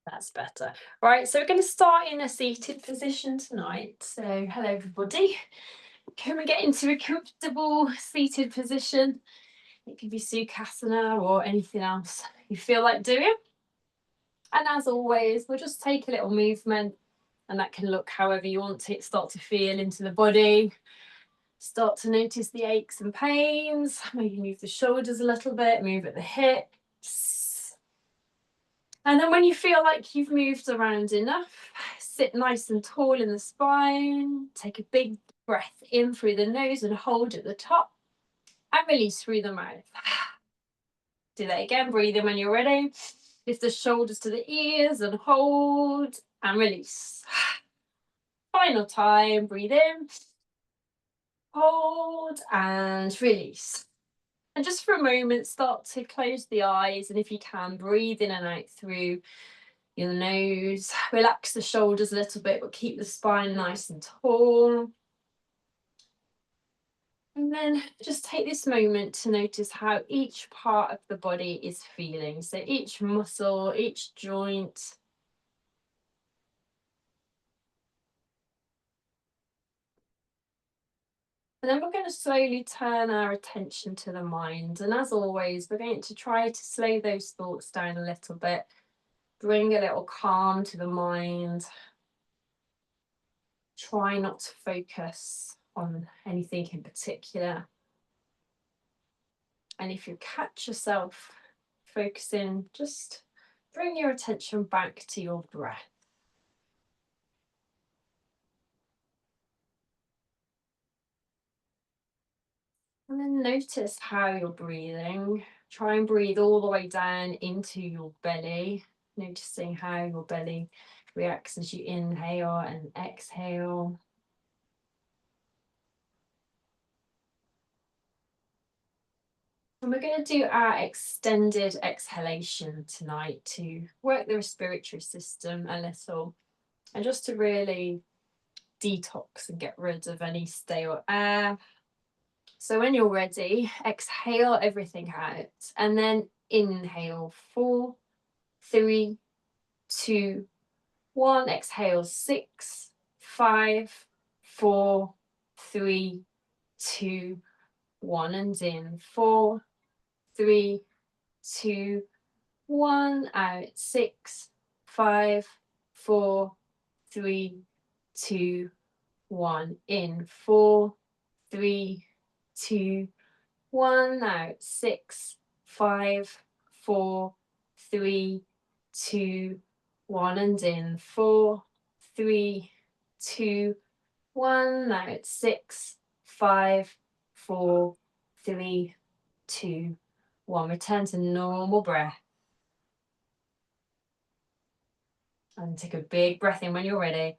That's better. Right, so we're going to start in a seated position tonight. So, hello everybody. Can we get into a comfortable seated position? It could be Sukhasana or anything else you feel like doing. And as always, we'll just take a little movement, and that can look however you want it. Start to feel into the body. Start to notice the aches and pains. Maybe move the shoulders a little bit, move at the hips. And then when you feel like you've moved around enough, sit nice and tall in the spine. Take a big breath in through the nose and hold at the top, and release through the mouth. Do that again. Breathe in when you're ready. Lift the shoulders to the ears and hold and release. Final time. Breathe in, hold and release. And just for a moment, start to close the eyes, and if you can, breathe in and out through your nose. Relax the shoulders a little bit, but keep the spine nice and tall. And then just take this moment to notice how each part of the body is feeling. So each muscle, each joint. And then we're going to slowly turn our attention to the mind. And as always, we're going to try to slow those thoughts down a little bit. Bring a little calm to the mind. Try not to focus on anything in particular. And if you catch yourself focusing, just bring your attention back to your breath. And then notice how you're breathing. Try and breathe all the way down into your belly, noticing how your belly reacts as you inhale and exhale. And we're going to do our extended exhalation tonight to work the respiratory system a little, and just to really detox and get rid of any stale air. So when you're ready, exhale everything out, and then inhale 4, 3, 2, 1. Exhale 6, 5, 4, 3, 2, 1. And in 4, 3, 2, 1. Out 6, 5, 4, 3, 2, 1. In 4, 3, 2, 1. Out 6, 5, 4, 3, 2, 1. And in 4, 3, 2, 1. Out 6, 5, 4, 3, 2, 1. Return to normal breath. And take a big breath in when you're ready.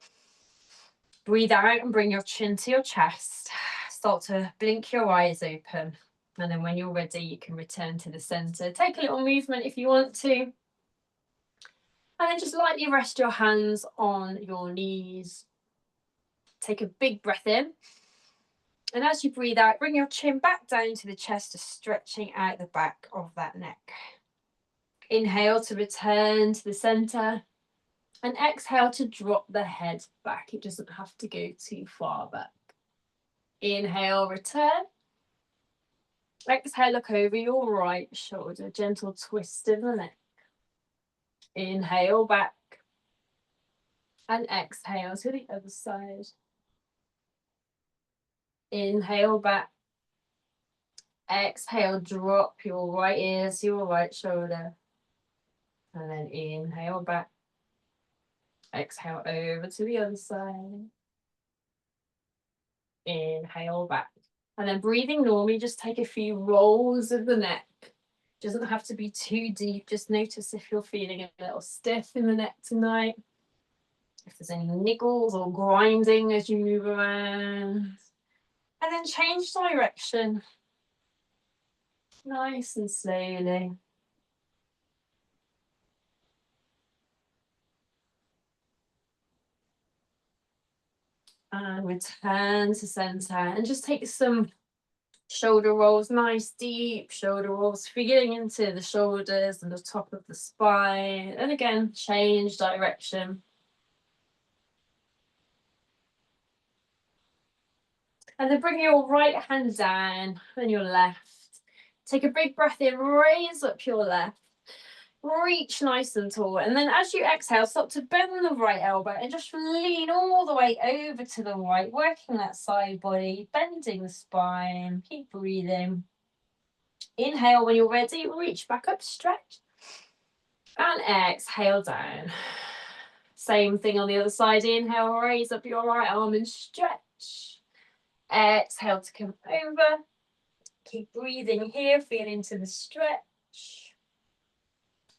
Breathe out and bring your chin to your chest. Start to blink your eyes open. And then when you're ready, you can return to the center. Take a little movement if you want to. And then just lightly rest your hands on your knees. Take a big breath in. And as you breathe out, bring your chin back down to the chest, just stretching out the back of that neck. Inhale to return to the center. And exhale to drop the head back. It doesn't have to go too far back. Inhale, return. Exhale, look over your right shoulder. Gentle twist in the neck. Inhale, back. And exhale to the other side. Inhale, back. Exhale, drop your right ear to your right shoulder. And then inhale, back. Exhale over to the other side. Inhale, back. And then breathing normally, just take a few rolls of the neck. Doesn't have to be too deep. Just notice if you're feeling a little stiff in the neck tonight. If there's any niggles or grinding as you move around. And then change direction. Nice and slowly. And return to center. And just take some Shoulder rolls, nice deep shoulder rolls, feeling into the shoulders and the top of the spine. And again, change direction. And then bring your right hand down, then your left. Take a big breath in, raise up your left. Reach nice and tall. And then as you exhale, start to bend the right elbow and just lean all the way over to the right, working that side body, bending the spine. Keep breathing. Inhale when you're ready, reach back up, stretch. And exhale down. Same thing on the other side. Inhale, raise up your right arm and stretch. Exhale to come over. Keep breathing here, feel into the stretch.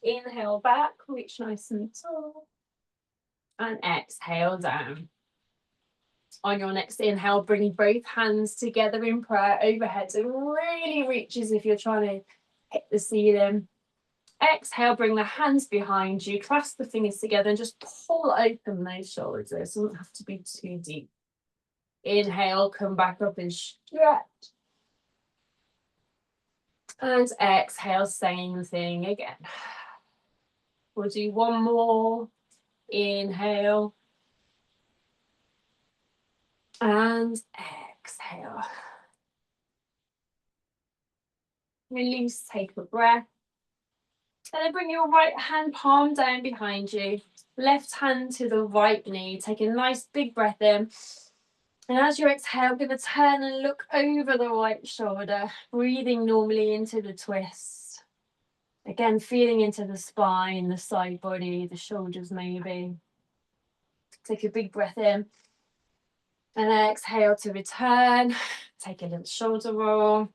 Inhale back, reach nice and tall. And exhale down. On your next inhale, bring both hands together in prayer overhead. So really reach as if you're trying to hit the ceiling. Exhale, bring the hands behind you, clasp the fingers together and just pull open those shoulders. It doesn't have to be too deep. Inhale, come back up and stretch. And exhale, same thing again. We'll do one more. Inhale. And exhale. Release, take a breath. And then bring your right hand palm down behind you. Left hand to the right knee. Take a nice big breath in. And as you exhale, going to turn and look over the right shoulder, breathing normally into the twist. Again, feeling into the spine, the side body, the shoulders maybe. Take a big breath in. And exhale to return. Take a little shoulder roll.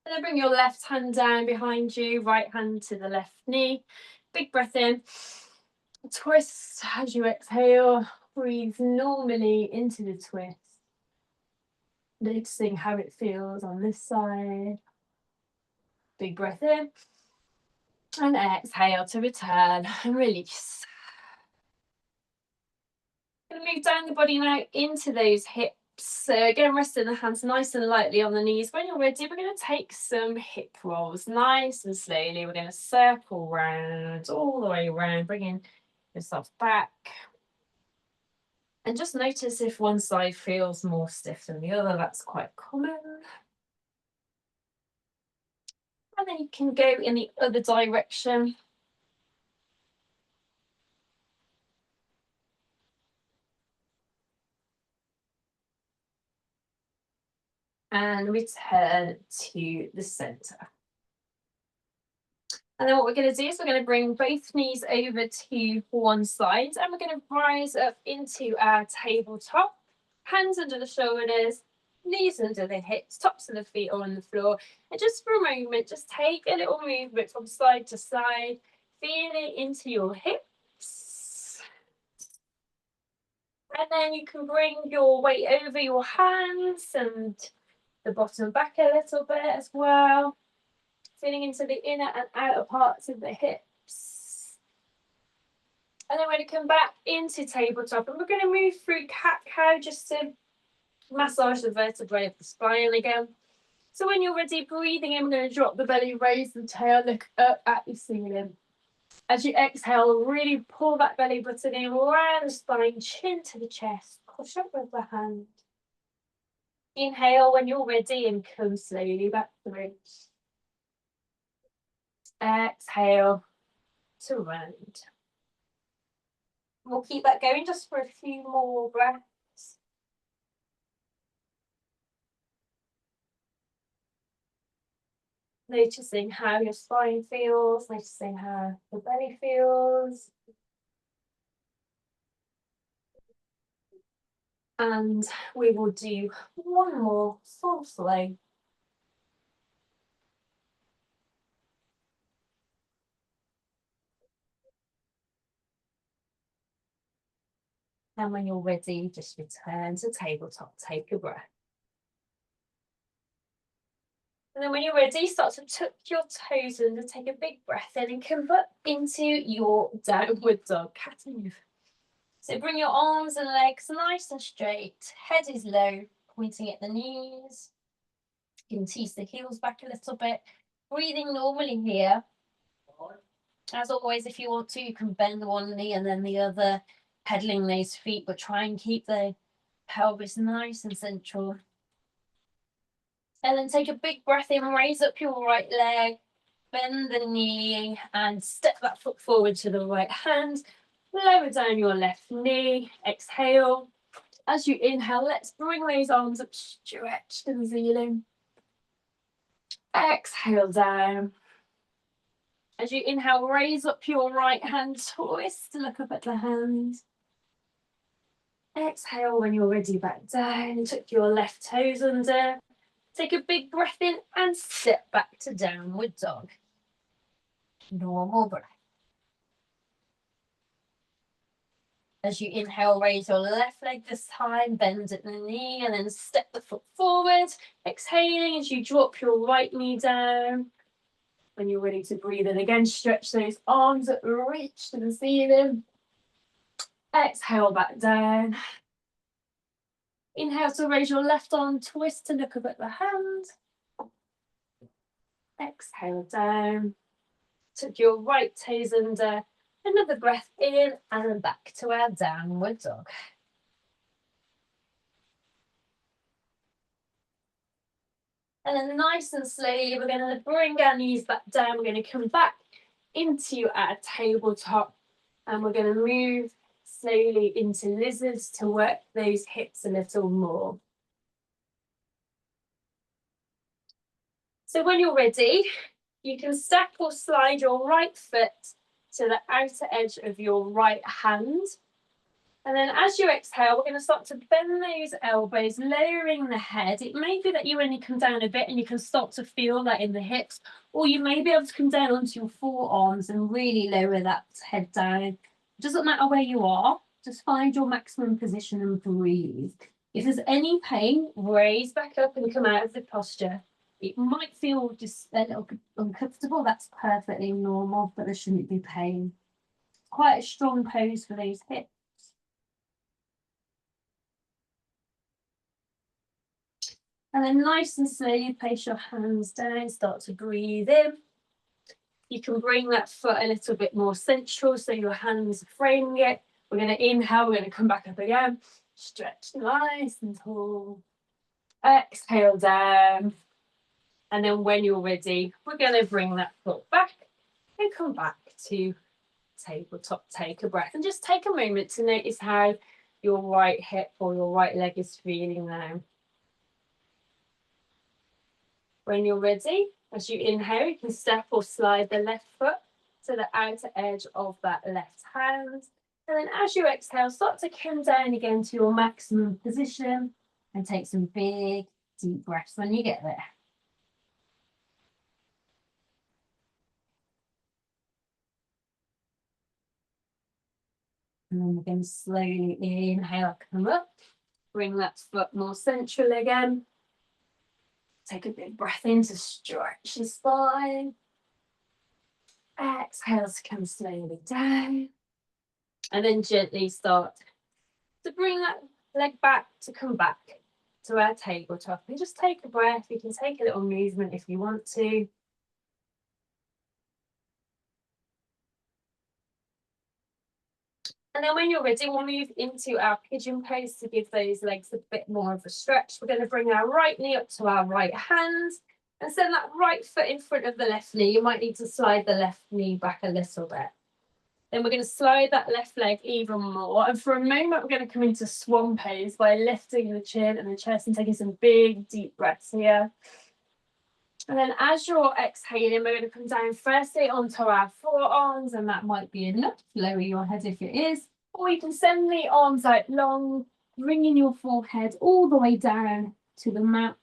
And then bring your left hand down behind you, right hand to the left knee. Big breath in. Twist as you exhale. Breathe normally into the twist. Noticing how it feels on this side. Big breath in. And exhale to return and release. Going to move down the body now into those hips. So again, resting the hands nice and lightly on the knees. When you're ready, we're going to take some hip rolls nice and slowly. We're going to circle round, all the way around, bringing yourself back. And just notice if one side feels more stiff than the other. That's quite common. And then you can go in the other direction. And return to the center. And then what we're going to do is we're going to bring both knees over to one side and we're going to rise up into our tabletop. Hands under the shoulders, knees under the hips, tops of the feet are on the floor. And just for a moment, just take a little movement from side to side, feeling into your hips. And then you can bring your weight over your hands and the bottom back a little bit as well. Feeling into the inner and outer parts of the hips. And then we're going to come back into tabletop and we're going to move through cat-cow just to massage the vertebrae of the spine again. So when you're ready, breathing in, we're going to drop the belly, raise the tail, look up at the ceiling. As you exhale, really pull that belly button in, round the spine, chin to the chest, push up with the hand. Inhale when you're ready and come slowly back through. Exhale to round. We'll keep that going just for a few more breaths. Noticing how your spine feels, noticing how the belly feels. And we will do one more full slow. And when you're ready, just return to tabletop, take a breath. And then when you're ready, start to tuck your toes in and take a big breath in and come up into your downward dog, cat and mouse. So bring your arms and legs nice and straight, head is low, pointing at the knees. You can tease the heels back a little bit. Breathing normally here. As always, if you want to, you can bend one knee and then the other, pedaling those feet, but try and keep the pelvis nice and central. And then take a big breath in, raise up your right leg, bend the knee and step that foot forward to the right hand. Lower down your left knee, exhale. As you inhale, let's bring those arms up, stretch to the ceiling. Exhale down. As you inhale, raise up your right hand, twist to look up at the hand. Exhale when you're ready, back down. Tuck your left toes under. Take a big breath in and step back to downward dog. Normal breath. As you inhale, raise your left leg this time, bend at the knee, and then step the foot forward. Exhaling as you drop your right knee down. When you're ready to breathe in again, stretch those arms up, reach to the ceiling. Exhale back down. Inhale to raise your left arm, twist to look up at the hand. Exhale down. Tuck your right toes under. Another breath in and then back to our downward dog. And then nice and slowly, we're going to bring our knees back down. We're going to come back into our tabletop and we're going to move slowly into lizards to work those hips a little more. So when you're ready, you can stack or slide your right foot to the outer edge of your right hand. And then as you exhale, we're going to start to bend those elbows, lowering the head. It may be that you only come down a bit and you can start to feel that in the hips, or you may be able to come down onto your forearms and really lower that head down. It doesn't matter where you are, just find your maximum position and breathe. If there's any pain, raise back up and come out of the posture. It might feel just a little uncomfortable, that's perfectly normal, but there shouldn't be pain. Quite a strong pose for those hips. And then nice and slowly place your hands down, start to breathe in. You can bring that foot a little bit more central so your hands are framing it. We're going to inhale, we're going to come back up again. Stretch nice and tall. Exhale down. And then when you're ready, we're going to bring that foot back and come back to tabletop. Take a breath and just take a moment to notice how your right hip or your right leg is feeling now. When you're ready, as you inhale, you can step or slide the left foot to the outer edge of that left hand. And then as you exhale, start to come down again to your maximum position and take some big, deep breaths when you get there. And then we're going to slowly inhale, come up, bring that foot more central again. Take a big breath in to stretch your spine. Exhale to come slowly down. And then gently start to bring that leg back to come back to our tabletop. And just take a breath. You can take a little movement if you want to. And then when you're ready, we'll move into our pigeon pose to give those legs a bit more of a stretch. We're going to bring our right knee up to our right hand and send that right foot in front of the left knee. You might need to slide the left knee back a little bit. Then we're going to slide that left leg even more. And for a moment, we're going to come into swan pose by lifting the chin and the chest and taking some big, deep breaths here. And then as you're exhaling, we're going to come down firstly onto our forearms, and that might be enough. Lower your head if it is. Or you can send the arms out long, bringing your forehead all the way down to the mat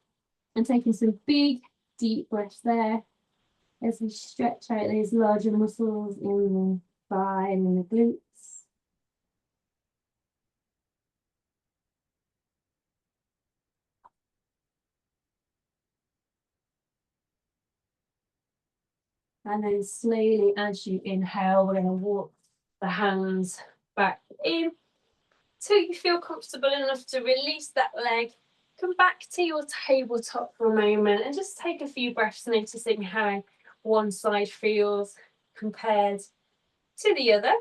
and taking some big, deep breaths there as we stretch out those larger muscles in the thigh and in the glutes. And then slowly, as you inhale, we're going to walk the hands back in till you feel comfortable enough to release that leg, Come back to your tabletop for a moment and just take a few breaths, noticing how one side feels compared to the other.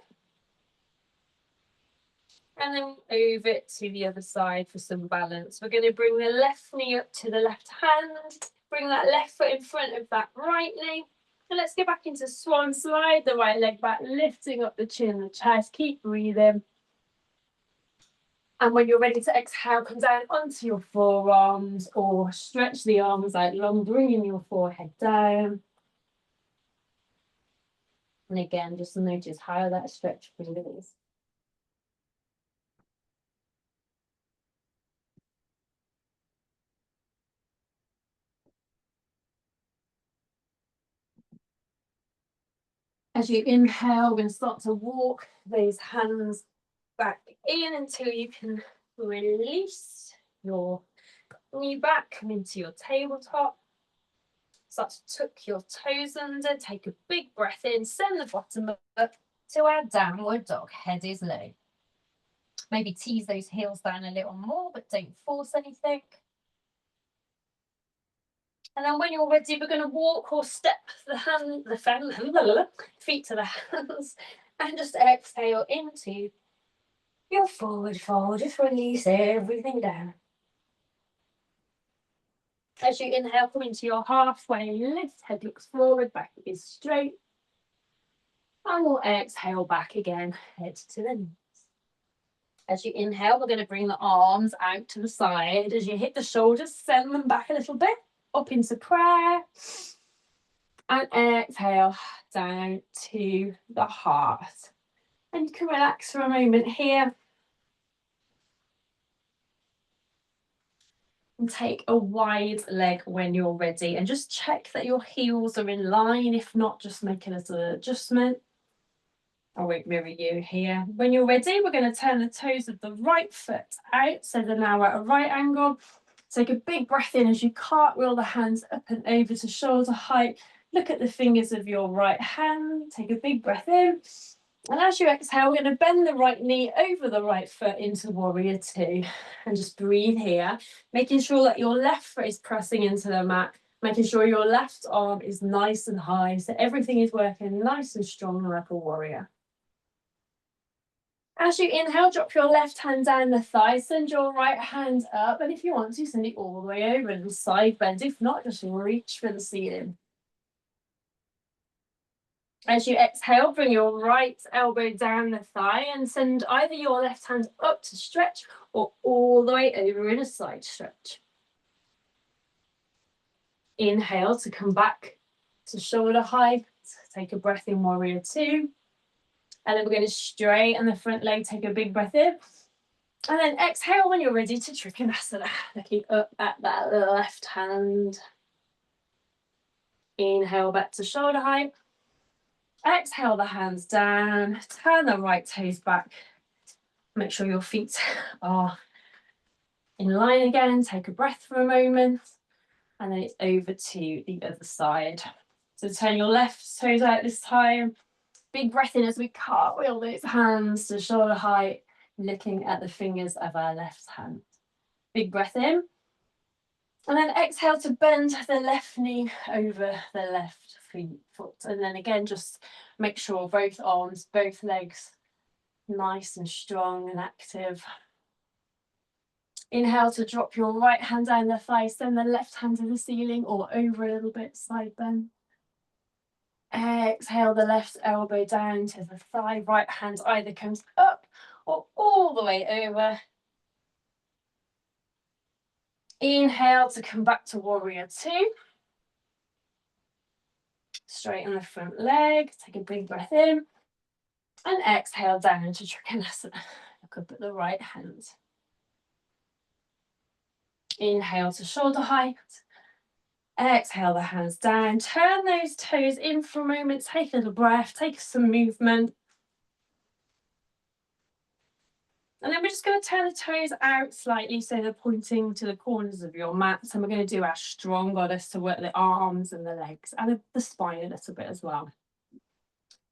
And then over to the other side for some balance. We're going to bring the left knee up to the left hand, bring that left foot in front of that right knee. And let's go back into swan slide, the right leg back, lifting up the chin, the chest. Keep breathing. And when you're ready to exhale, come down onto your forearms or stretch the arms out long, bringing your forehead down. And again, just notice how that stretch feels. As you inhale, we're going to start to walk those hands back in until you can release your knee back, come into your tabletop. Start to tuck your toes under, take a big breath in, send the bottom up to our downward dog. Head is low. Maybe tease those heels down a little more, but don't force anything. And then when you're ready, we're going to walk or step the feet to the hands and just exhale into your forward fold. Just release everything down. As you inhale, come into your halfway lift, head looks forward, back is straight. And we'll exhale back again, head to the knees. As you inhale, we're going to bring the arms out to the side. As you hit the shoulders, send them back a little bit, up into prayer. And exhale down to the heart. And you can relax for a moment here. And take a wide leg when you're ready. And just check that your heels are in line. If not, just make a little adjustment. I won't mirror you here. When you're ready, we're going to turn the toes of the right foot out. So they're now at a right angle. Take a big breath in as you cartwheel the hands up and over to shoulder height. Look at the fingers of your right hand. Take a big breath in. And as you exhale, we're going to bend the right knee over the right foot into warrior two. And just breathe here, making sure that your left foot is pressing into the mat, making sure your left arm is nice and high, so everything is working nice and strong like a warrior. As you inhale, drop your left hand down the thigh, send your right hand up, and if you want to, send it all the way over and side bend. If not, just reach for the ceiling. As you exhale, bring your right elbow down the thigh and send either your left hand up to stretch or all the way over in a side stretch. Inhale to come back to shoulder height. Take a breath in, warrior two. And then we're going to straighten the front leg, take a big breath in. And then exhale when you're ready to Trikonasana. Looking up at that left hand. Inhale back to shoulder height. Exhale the hands down. Turn the right toes back. Make sure your feet are in line again. Take a breath for a moment. And then it's over to the other side. So turn your left toes out this time. Big breath in as we cartwheel those hands to shoulder height, looking at the fingers of our left hand. Big breath in. And then exhale to bend the left knee over the left foot. And then again, just make sure both arms, both legs, nice and strong and active. Inhale to drop your right hand down the thigh, send the left hand to the ceiling or over a little bit, side bend. Exhale the left elbow down to the thigh, right hand either comes up or all the way over. Inhale to come back to warrior two. Straighten the front leg, take a big breath in. And exhale down into Trikonasana. Look up at the right hand. Inhale to shoulder height. Exhale the hands down. Turn those toes in for a moment. Take a little breath. Take some movement. And then we're just going to turn the toes out slightly so they're pointing to the corners of your mat. And we're going to do our strong goddess to work the arms and the legs and the spine a little bit as well.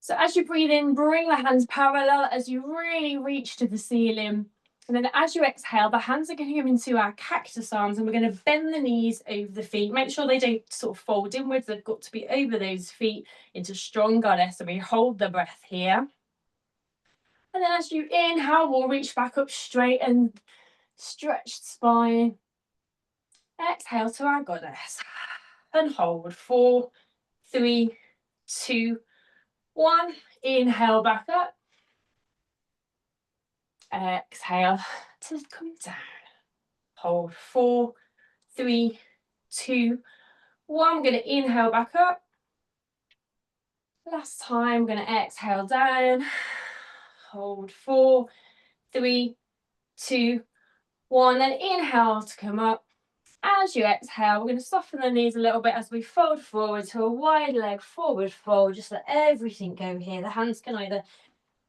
So as you breathe in, bring the hands parallel as you really reach to the ceiling. And then as you exhale, the hands are going to go into our cactus arms, and we're going to bend the knees over the feet. Make sure they don't sort of fold inwards. They've got to be over those feet into strong goddess. And we hold the breath here. And then as you inhale, we'll reach back up straight and stretched spine. Exhale to our goddess. And hold. 4, 3, 2, 1. Inhale back up. Exhale to come down. Hold. 4, 3, 2, 1. I'm going to inhale back up. Last time, I'm going to exhale down. Hold. 4, 3, 2, 1. Then inhale to come up. As you exhale, we're going to soften the knees a little bit as we fold forward to a wide leg forward fold. Just let everything go here. The hands can either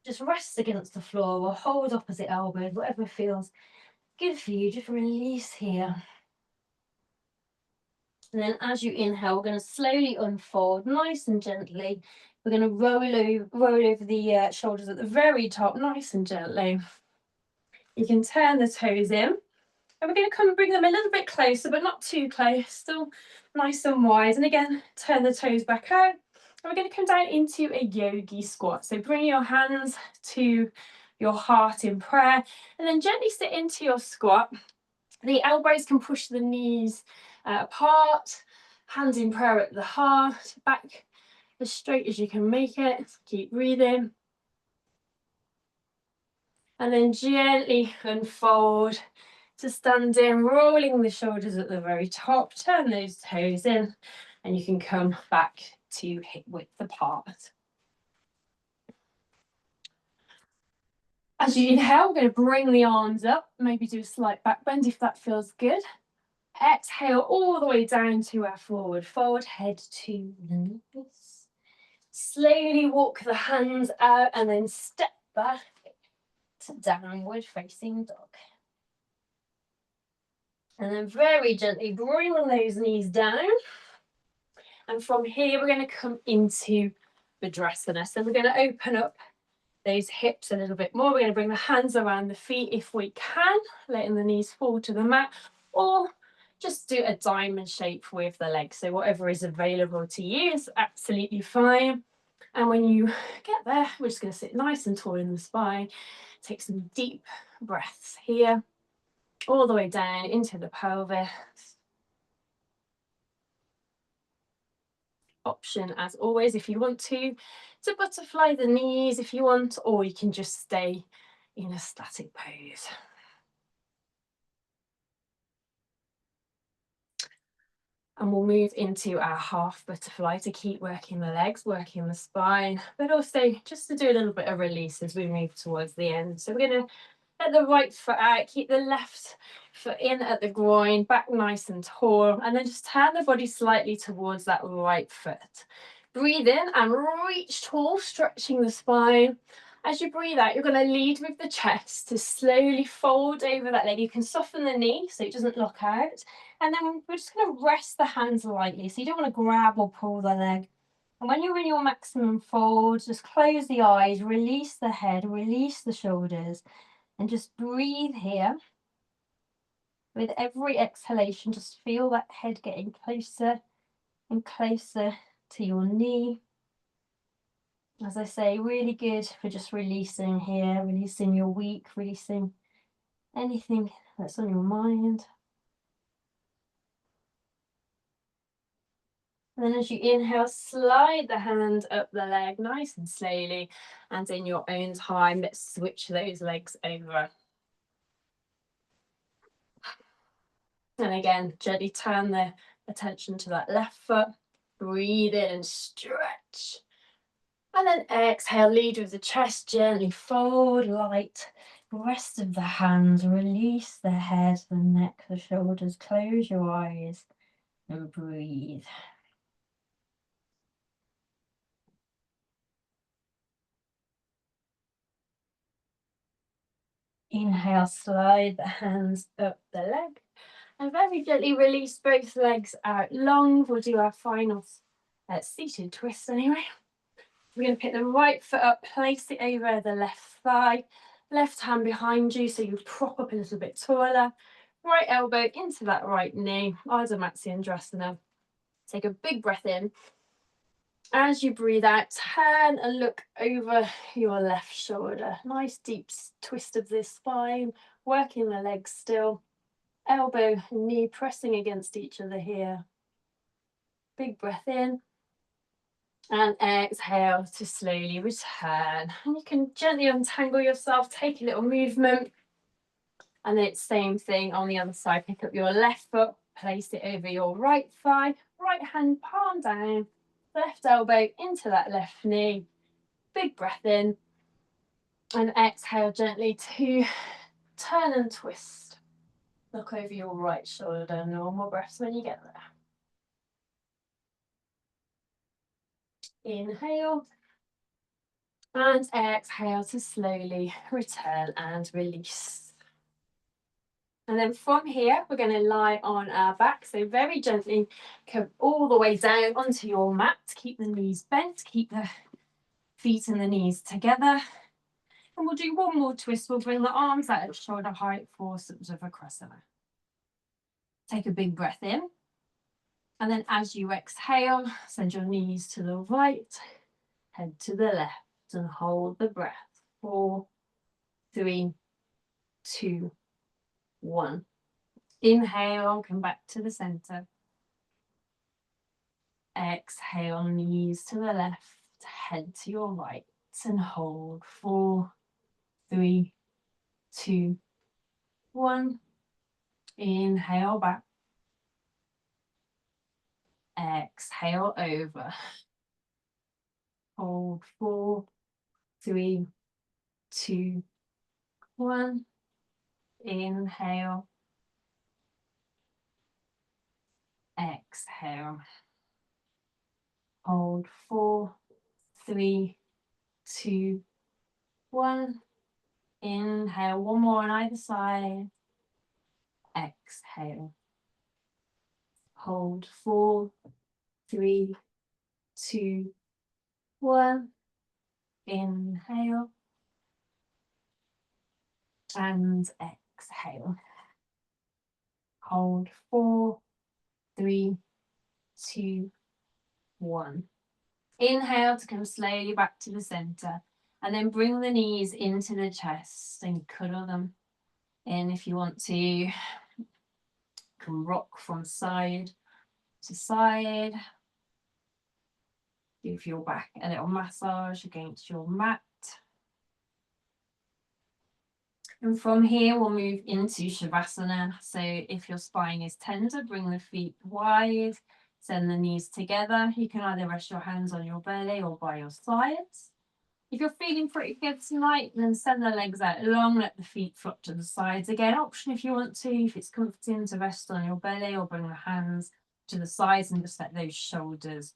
just rest against the floor or hold opposite elbows, whatever feels good for you. Just release here. And then as you inhale, we're going to slowly unfold nice and gently. We're going to roll over the shoulders at the very top, nice and gently. You can turn the toes in. And we're going to come and bring them a little bit closer, but not too close, still nice and wide. And again, turn the toes back out. And we're going to come down into a yogi squat. So bring your hands to your heart in prayer, and then gently sit into your squat. The elbows can push the knees apart, hands in prayer at the heart, back as straight as you can make it. Keep breathing. And then gently unfold to standing, rolling the shoulders at the very top, turn those toes in, and you can come back to hip width apart. As you inhale, we're going to bring the arms up, maybe do a slight back bend if that feels good. Exhale all the way down to our forward fold, head to the knees. Slowly walk the hands out and then step back to downward facing dog. And then very gently bring those knees down. And from here, we're going to come into Virasana. So we're going to open up those hips a little bit more. We're going to bring the hands around the feet if we can, letting the knees fall to the mat, or just do a diamond shape with the legs. So whatever is available to you is absolutely fine. And when you get there, we're just going to sit nice and tall in the spine. Take some deep breaths here, all the way down into the pelvis. Option as always, if you want to butterfly the knees if you want, or you can just stay in a static pose. And we'll move into our half butterfly to keep working the legs, working the spine, but also just to do a little bit of release as we move towards the end. So we're going to let the right foot out, keep the left foot in at the groin, back nice and tall, and then just turn the body slightly towards that right foot. Breathe in and reach tall, stretching the spine. As you breathe out, you're going to lead with the chest to slowly fold over that leg. You can soften the knee so it doesn't lock out. And then we're just going to rest the hands lightly. So you don't want to grab or pull the leg. And when you're in your maximum fold, just close the eyes, release the head, release the shoulders, and just breathe here. With every exhalation, just feel that head getting closer and closer to your knee. As I say, really good for just releasing here, releasing your week, releasing anything that's on your mind. And then as you inhale, slide the hand up the leg nice and slowly, and in your own time, let's switch those legs over. And again, gently turn the attention to that left foot. Breathe in and stretch. And then exhale, lead with the chest, gently fold, light. Rest of the hands, release the head, the neck, the shoulders. Close your eyes and breathe. Inhale, slide the hands up the leg. And very gently release both legs out long. We'll do our final seated twist anyway. We're going to pick the right foot up, place it over the left thigh, Left hand behind you, so you prop up a little bit taller. Right elbow into that right knee, Ardha Matsyendrasana. Take a big breath in. As you breathe out, turn and look over your left shoulder. Nice deep twist of the spine, working the legs still. Elbow and knee pressing against each other here. Big breath in. And exhale to slowly return. And you can gently untangle yourself, take a little movement. And then it's same thing on the other side. Pick up your left foot, place it over your right thigh, right hand palm down, left elbow into that left knee. Big breath in. And exhale gently to turn and twist. Look over your right shoulder. Normal breaths when you get there. Inhale. And exhale to slowly return and release. And then from here, we're going to lie on our back. So very gently come all the way down onto your mat. Keep the knees bent, keep the feet and the knees together. And we'll do one more twist. We'll bring the arms out at shoulder height for Supta Take a big breath in. And then as you exhale, send your knees to the right, head to the left, and hold the breath. 4, 3, 2, 1. Inhale, come back to the center. Exhale, knees to the left, head to your right, and hold. 4, 3, 2, 1. Inhale back. Exhale over. Hold. 4, 3, 2, 1. Inhale. Exhale. Hold. 4, 3, 2, 1. Inhale. One more on either side. Exhale. Hold. 4, 3, 2, 1. Inhale. And exhale. Hold. 4, 3, 2, 1. Inhale to come slowly back to the center. And then bring the knees into the chest and cuddle them in if you want to. You can rock from side to side. Give your back a little massage against your mat. And from here, we'll move into Shavasana. So if your spine is tender, bring the feet wide, send the knees together. You can either rest your hands on your belly or by your sides. If you're feeling pretty good tonight, then send the legs out long, let the feet flop to the sides. Again, option if you want to, if it's comforting to rest on your belly or bring the hands to the sides and just let those shoulders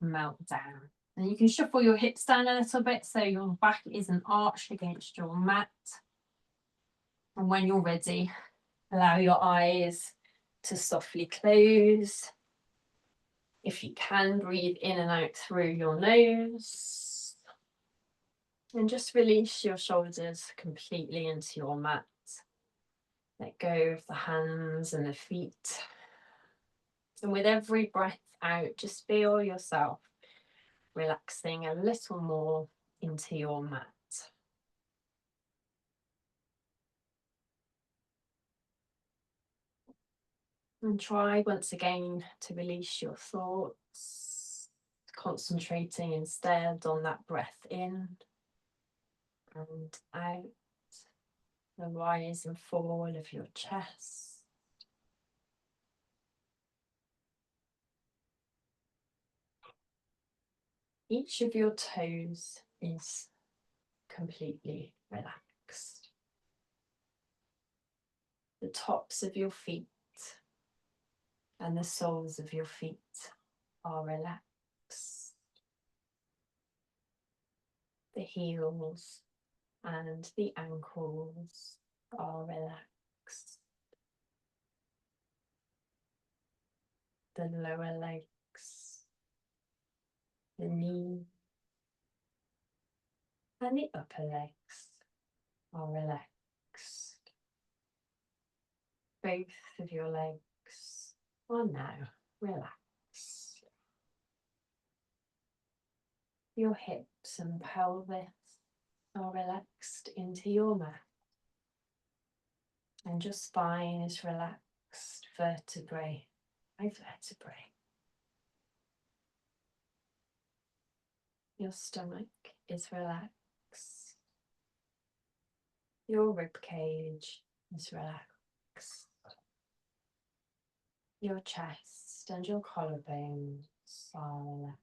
melt down. And you can shuffle your hips down a little bit so your back isn't arched against your mat. And when you're ready, allow your eyes to softly close. If you can, breathe in and out through your nose. And just release your shoulders completely into your mat. Let go of the hands and the feet. And with every breath out, just feel yourself relaxing a little more into your mat. And try once again to release your thoughts, concentrating instead on that breath in and out, the rise and fall of your chest. Each of your toes is completely relaxed. The tops of your feet and the soles of your feet are relaxed. The heels and the ankles are relaxed. The lower legs, the knee, and the upper legs are relaxed. Both of your legs are now relaxed. Your hips and pelvis are relaxed into your mat. And your spine is relaxed, vertebrae by vertebrae. Your stomach is relaxed. Your rib cage is relaxed. Your chest and your collarbones are relaxed.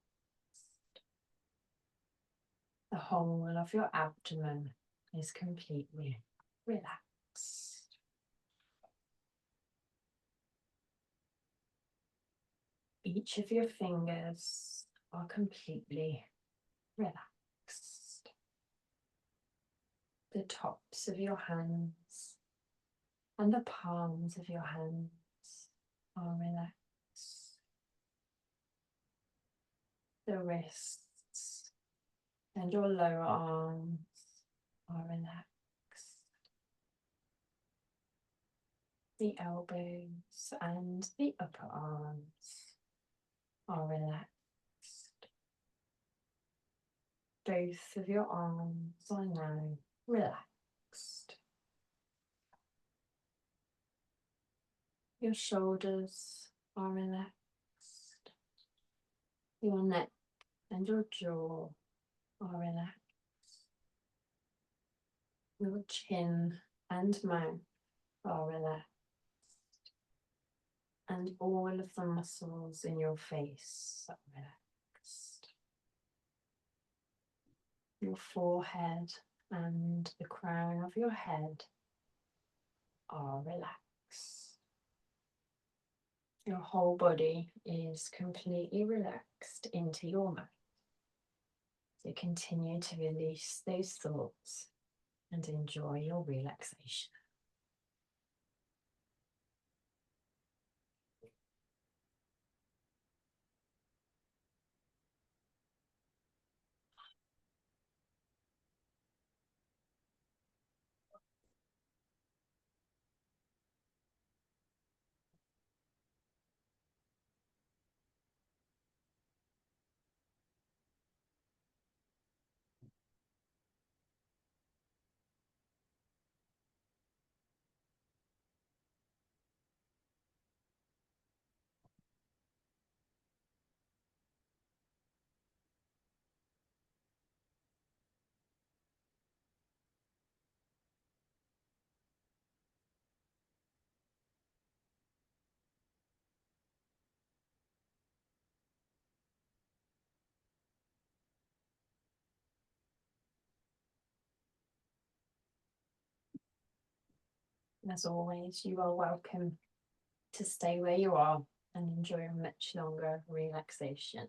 The whole of your abdomen is completely relaxed. Each of your fingers are completely relaxed. The tops of your hands and the palms of your hands are relaxed. The wrists and your lower arms are relaxed. The elbows and the upper arms are relaxed. Both of your arms are now relaxed. Your shoulders are relaxed. Your neck and your jaw are relaxed. Your chin and mouth are relaxed. And all of the muscles in your face are relaxed. Your forehead and the crown of your head are relaxed. Your whole body is completely relaxed into your mind. So continue to release those thoughts and enjoy your relaxation. As always, you are welcome to stay where you are and enjoy a much longer relaxation.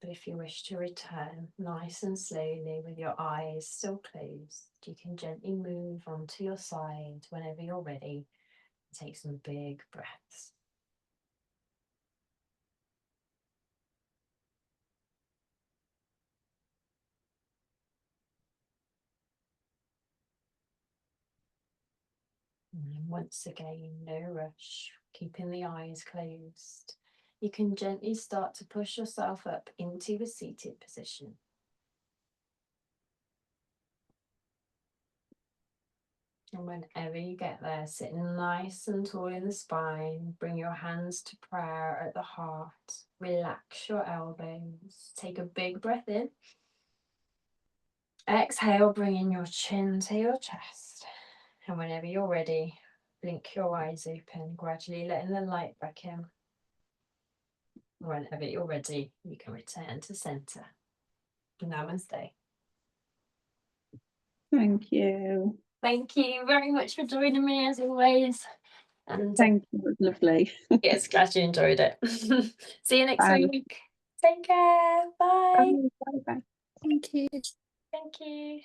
But if you wish to return nice and slowly with your eyes still closed, you can gently move onto your side whenever you're ready and take some big breaths. And once again, no rush, keeping the eyes closed. You can gently start to push yourself up into a seated position. And whenever you get there, sitting nice and tall in the spine, bring your hands to prayer at the heart. Relax your elbows. Take a big breath in. Exhale, bringing your chin to your chest. And whenever you're ready, blink your eyes open, gradually letting the light back in. Whenever you're ready, you can return to center. Namaste. Thank you. Thank you very much for joining me as always. And Thank you. It was lovely. yes, glad you enjoyed it. See you next Bye. week. Take care. Bye. Bye. Bye. Thank you. Thank you.